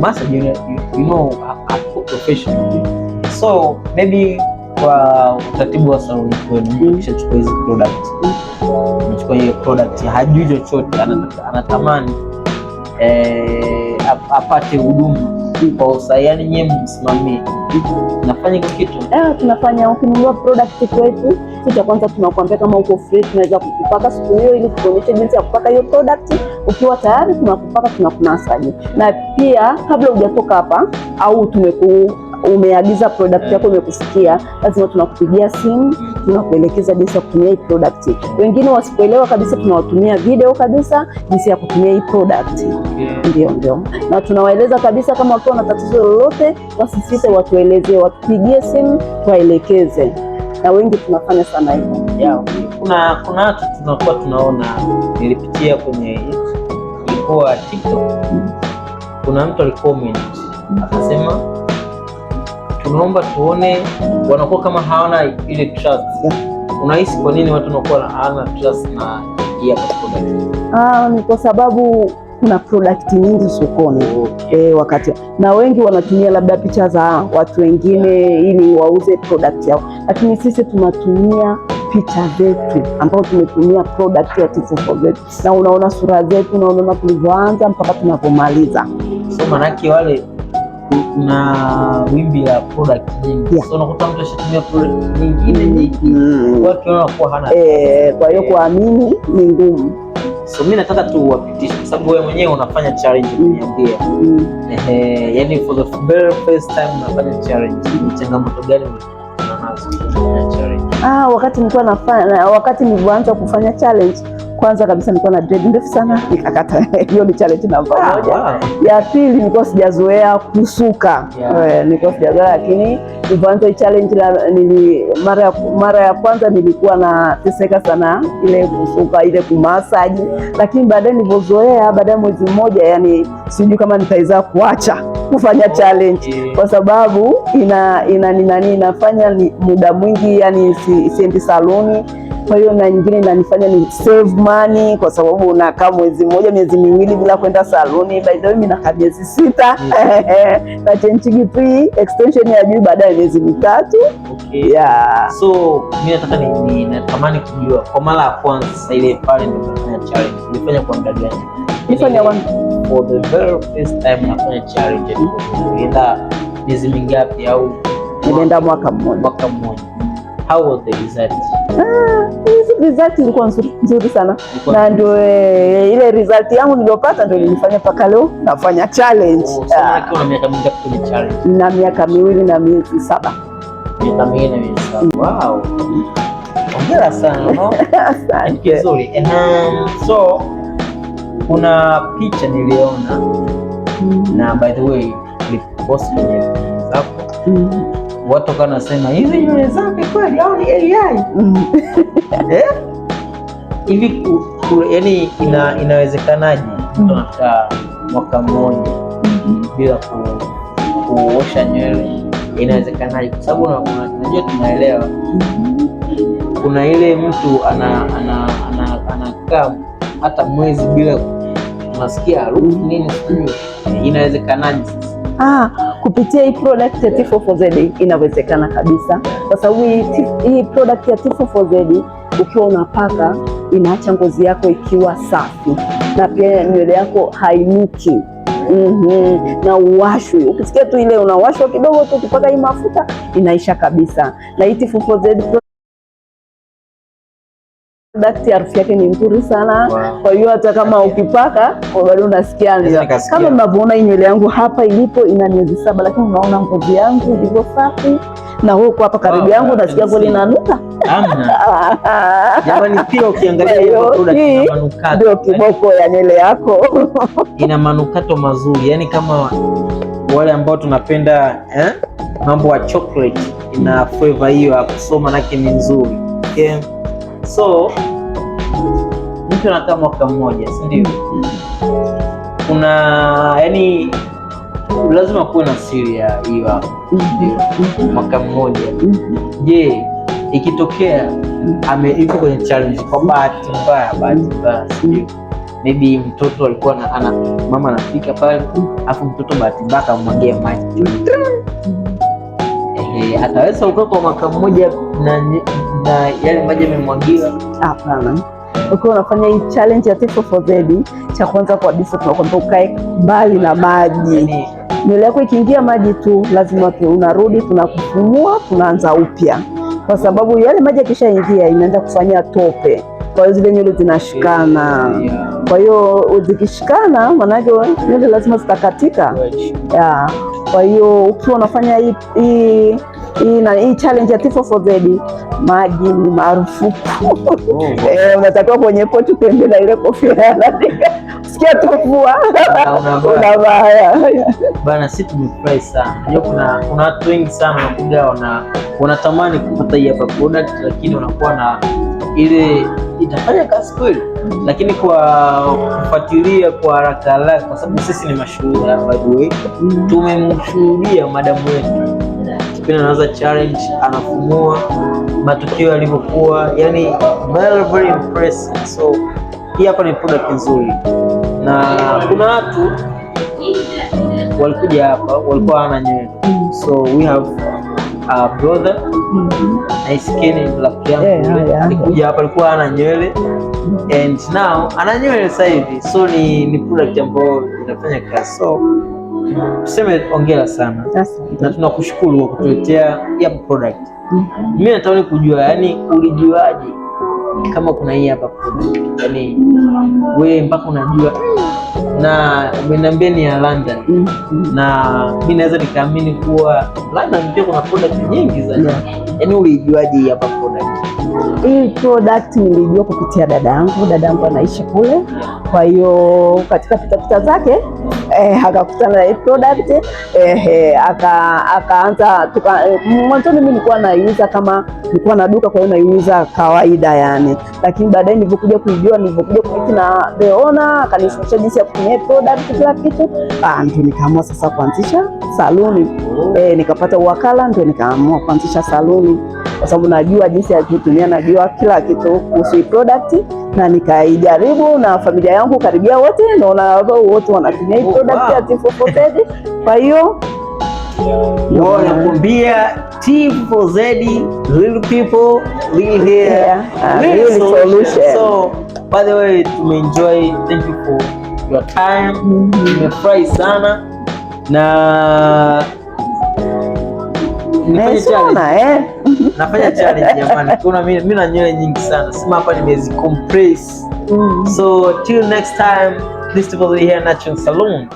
massage, you know, a professional. So maybe kwa utaratibu wa saloni kwenu, kisha chukua hizi product, unachukua hiyo product, hajui chochote, anatamani apate huduma kwa usahihi, yani nyewe msimamie, nafanya kitu. Tunafanya, ukinunua product kwetu, kitu cha kwanza tunakuambia kama uko free tunaweza kukupaka siku hiyo, ili tukuonyeshe jinsi ya kupaka hiyo product. Ukiwa tayari tunakupaka, tunakumasaji. Na pia kabla hujatoka hapa au umeagiza product yako imekufikia, lazima tunakupigia simu, tunakuelekeza jinsi ya kutumia hii product. Wengine wasipoelewa kabisa, tunawatumia video kabisa jinsi ya kutumia hii product. Ndio. Na tunawaeleza kabisa, kama wakiwa na tatizo lolote wasisite, watuelezee, watupigie simu tuwaelekeze. Na wengi tunafanya sana hivyo. Kuna watu tunakuwa tunaona, nilipitia kwenye ilikuwa TikTok, kuna mtu alicomment akasema, tunaomba tuone, wanakuwa kama hawana ile trust. Unahisi kwa nini watu wanakuwa hawana trust na hii product? Ni kwa sababu kuna product nyingi sokoni. Wakati na wengi wanatumia labda picha za watu wengine ili wauze product yao, lakini sisi tunatumia picha zetu ambao tumetumia product ya T44Z, na unaona sura zetu, na unaona tulivyoanza mpaka tunapomaliza. So manake wale kuna wimbi la product nyingi. So unakuta mtu ashatumia product nyingine watu wanakuwa hana. Kwa hiyo kuamini ni ngumu. So mimi nataka tu wapitishe, kwa sababu wewe mwenyewe unafanya challenge kuniambia. Yani for the very first time unafanya challenge, ni changamoto gani unazo kufanya challenge? Wakati nilianza kufanya challenge, kwanza kabisa nilikuwa na dread ndefu sana, nikakata. Hiyo ni challenge namba 1. Ya pili, nilikuwa sijazoea kusuka. Nilikuwa sijazoea, lakini nilianza challenge mara ya kwanza nilikuwa na teseka sana ile kusuka, ile kumassage, lakini baadaye nilipozoea, baada ya mwezi mmoja, yani sijui kama nitaweza kuacha kufanya challenge, kwa sababu inafanya ni muda mwingi, yani siendi saloni. Kwa hiyo na nyingine inanifanya ni save money, kwa sababu unakaa mwezi mmoja, miezi miwili bila kwenda saloni. By the way, mimi nakaa miezi 6 na change free extension ya juu baada ya miezi 3. So mimi natamani kujua, kwa mara ya kwanza sasa ile pale ndio nafanya challenge, nilifanya kwa muda gani? Nilifanya for the very first time nafanya challenge, nilienda miezi mingapi au nilienda mwaka mmoja? How was the result? Result ilikuwa nzuri sana, na ndio ile result yangu niliyopata ndio nilifanya mpaka leo nafanya challenge. Una miaka mingapi kwenye challenge? Na miaka 2 na miezi 7. Miaka 2 na miezi 7. Wow. Hongera sana, no? Asante. Nzuri. So kuna picha niliona, na by the way nilipost kwenye zako, watu kana nasema hizi nywele zake kweli au ni AI? Hivi yani inawezekanaje mtu anakaa mwaka mmoja bila kuosha nywele? Inawezekanaje? Kwa sababu unajua, tunaelewa kuna ile mtu anakaa hata mwezi bila unasikia harufu nini, sijui. Inawezekanaje? Kupitia hii product ya T44Z inawezekana kabisa, kwa sababu hii product ya T44Z ukiwa unapaka inaacha ngozi yako ikiwa safi, na pia nywele yako hainuki na uwashwi. Ukisikia tu ile unawashwa kidogo tu, ukipaka hii mafuta inaisha kabisa. Na hii T44Z product harufu yake ni nzuri sana. Kwa hiyo hata kama ukipaka bado unasikia kama mnavyoona hii nywele yangu hapa ilipo ina miezi 7, lakini unaona ngozi yangu ilivyo safi, na wewe hapa karibu yangu unasikia ngozi inanuka. Jamani, pia ukiangalia hiyo product ina manukato, ndio kiboko ya nywele yako. Ina manukato mazuri, yani kama wale ambao tunapenda mambo ya chocolate, ina flavor hiyo hapo, so manake ni nzuri. So mtu anakaa mwaka mmoja, si ndio? Kuna yani lazima kuwe na siri ya hiyo hapo, mwaka mmoja. Je, ikitokea yuko kwenye challenge kwa bahati mbaya, si ndio, maybe mtoto alikuwa mama anapika pale, afu mtoto bahati mbaya akamwagia maji, ataweza kukaa kwa mwaka mmoja na yale maji yamemwagiwa? Hapana. Ukiwa unafanya hii challenge ya T4Z, cha kwanza kabisa tunakwambia ukae mbali na maji. Nywele yako ikiingia maji tu lazima unarudi, tunakufumua, tunaanza upya, kwa sababu yale maji yakishaingia inaanza kufanya tope, kwa hiyo zile nywele zinashikana. Kwa hiyo zikishikana, maanake nywele lazima zitakatika. Kwa hiyo ukiwa unafanya hii challenge ya T4Z, maji ni marufuku. Unatakiwa kwenye poti utembee na ile kofia sikia tufua unabaya bana. Sisi tumefurahi sana. Kuna watu wengi sana wanakuja wanatamani kupata hii hapa product, lakini wanakuwa na ile itafanya kazi kweli, lakini kwa kufuatilia kwa haraka haraka, kwa sababu sisi ni mashuhuda. By the way, tumemshuhudia madamu wetu kipindi anaanza challenge, anafumua matokeo yalivyokuwa, yani very impressive. So hii hapa ni product nzuri, na kuna watu walikuja hapa walikuwa hana nywele, so we have a brother nice skin black yangu alikuja hapa alikuwa hana nywele and now ana nywele sasa hivi, so ni product ambayo inafanya kazi. So tuseme ongera sana na tunakushukuru kwa kutuletea hii product. Mimi natamani kujua, yani ulijuaje kama kuna hii hapa product? Yani wewe mpaka unajua, na umeniambia ni ya London, na mimi naweza nikaamini kuwa London pia kuna product nyingi za yani ulijuaje hii hapa product? Hii product nilijua kupitia dada yangu anaishi kule, kwa hiyo katika pitapita zake akakutana na hii product akaanza mwanzoni mimi nilikuwa naiuza kama nilikuwa na duka, kwa hiyo naiuza kawaida yani, lakini baadaye nilipokuja kuijua, nilipokuja kuiti na the owner akanifundisha jinsi ya kutumia product kila kitu, ndio nikaamua sasa kuanzisha saluni. Nikapata wakala, ndio nikaamua kuanzisha saluni, kwa sababu najua jinsi ya kutumia, najua kila kitu kuhusu product, na nikaijaribu na familia yangu karibia wote, naona wote wanatumia hii product ya T4Z. Kwa hiyo nakwambia T4Z, real people live here, real solution. So by the way, tumeenjoy, thank you for your time. Nimefurahi sana na nafanya challenge jamani. Kuna mimi na nywele nyingi sana, sima hapa nimezi compress. So till next time, Christopher here, Natural Salon.